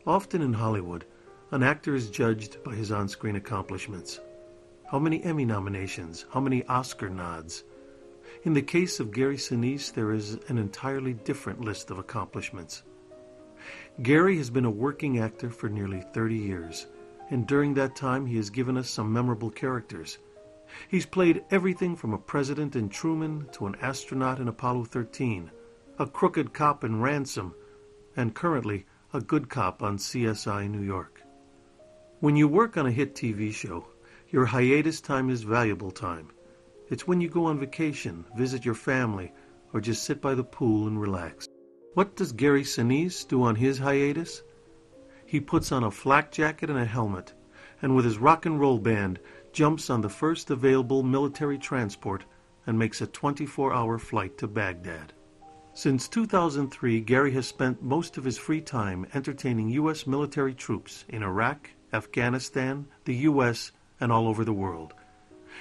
Often in Hollywood, an actor is judged by his on-screen accomplishments. How many Emmy nominations? How many Oscar nods? In the case of Gary Sinise, there is an entirely different list of accomplishments. Gary has been a working actor for nearly 30 years, and during that time he has given us some memorable characters. He's played everything from a president in Truman to an astronaut in Apollo 13, a crooked cop in Ransom, and currently a good cop on CSI New York. When you work on a hit TV show, your hiatus time is valuable time. It's when you go on vacation, visit your family, or just sit by the pool and relax. What does Gary Sinise do on his hiatus? He puts on a flak jacket and a helmet, and with his rock and roll band, jumps on the first available military transport and makes a 24-hour flight to Baghdad. Since 2003, Gary has spent most of his free time entertaining U.S. military troops in Iraq, Afghanistan, the U.S., and all over the world.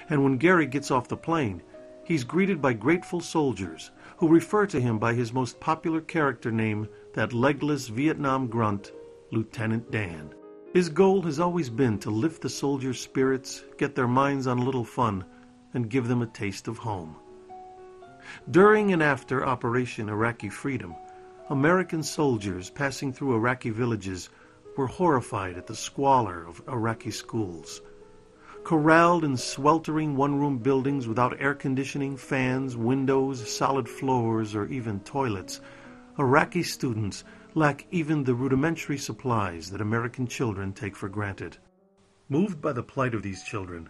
And when Gary gets off the plane, he's greeted by grateful soldiers who refer to him by his most popular character name, that legless Vietnam grunt, Lieutenant Dan. His goal has always been to lift the soldiers' spirits, get their minds on a little fun, and give them a taste of home. During and after Operation Iraqi Freedom, American soldiers passing through Iraqi villages were horrified at the squalor of Iraqi schools. Corralled in sweltering one-room buildings without air conditioning, fans, windows, solid floors, or even toilets, Iraqi students lack even the rudimentary supplies that American children take for granted. Moved by the plight of these children,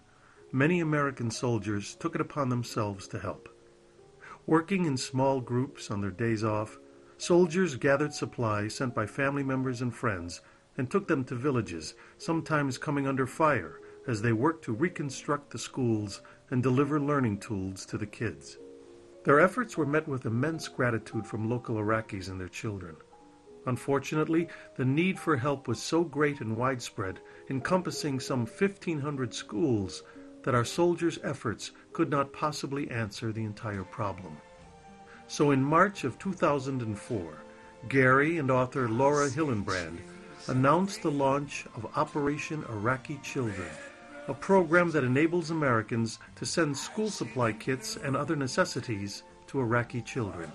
many American soldiers took it upon themselves to help. Working in small groups on their days off, soldiers gathered supplies sent by family members and friends and took them to villages, sometimes coming under fire, as they worked to reconstruct the schools and deliver learning tools to the kids. Their efforts were met with immense gratitude from local Iraqis and their children. Unfortunately, the need for help was so great and widespread, encompassing some 1,500 schools, that our soldiers' efforts could not possibly answer the entire problem. So in March of 2004, Gary and author Laura Hillenbrand announced the launch of Operation Iraqi Children, a program that enables Americans to send school supply kits and other necessities to Iraqi children.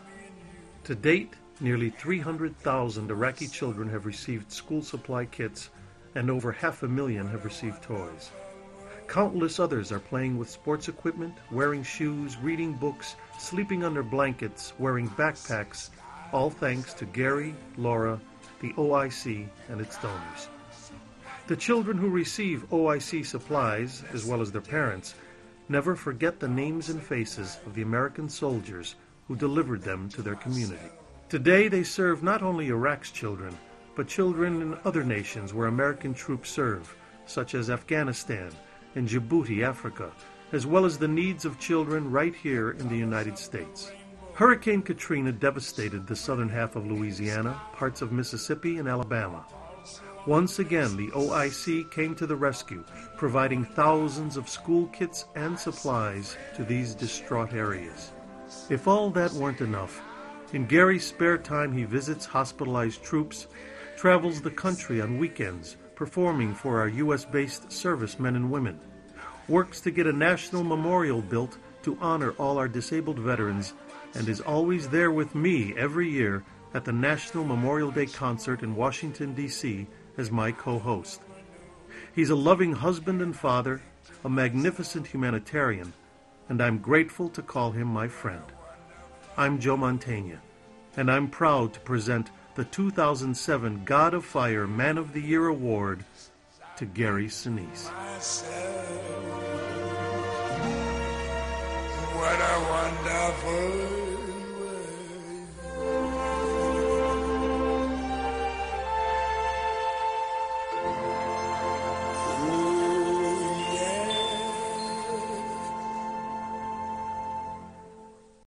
To date, nearly 300,000 Iraqi children have received school supply kits, and over 500,000 have received toys. Countless others are playing with sports equipment, wearing shoes, reading books, sleeping under blankets, wearing backpacks, all thanks to Gary, Laura, the OIC, and its donors. The children who receive OIC supplies, as well as their parents, never forget the names and faces of the American soldiers who delivered them to their community. Today they serve not only Iraq's children, but children in other nations where American troops serve, such as Afghanistan and Djibouti, Africa, as well as the needs of children right here in the United States. Hurricane Katrina devastated the southern half of Louisiana, parts of Mississippi, and Alabama. Once again, the OIC came to the rescue, providing thousands of school kits and supplies to these distraught areas. If all that weren't enough, in Gary's spare time he visits hospitalized troops, travels the country on weekends, performing for our U.S.-based servicemen and women, works to get a national memorial built to honor all our disabled veterans, and is always there with me every year at the National Memorial Day concert in Washington, D.C., as my co-host. He's a loving husband and father, a magnificent humanitarian, and I'm grateful to call him my friend. I'm Joe Mantegna, and I'm proud to present the 2007 God of Fire Man of the Year Award to Gary Sinise. What a wonderful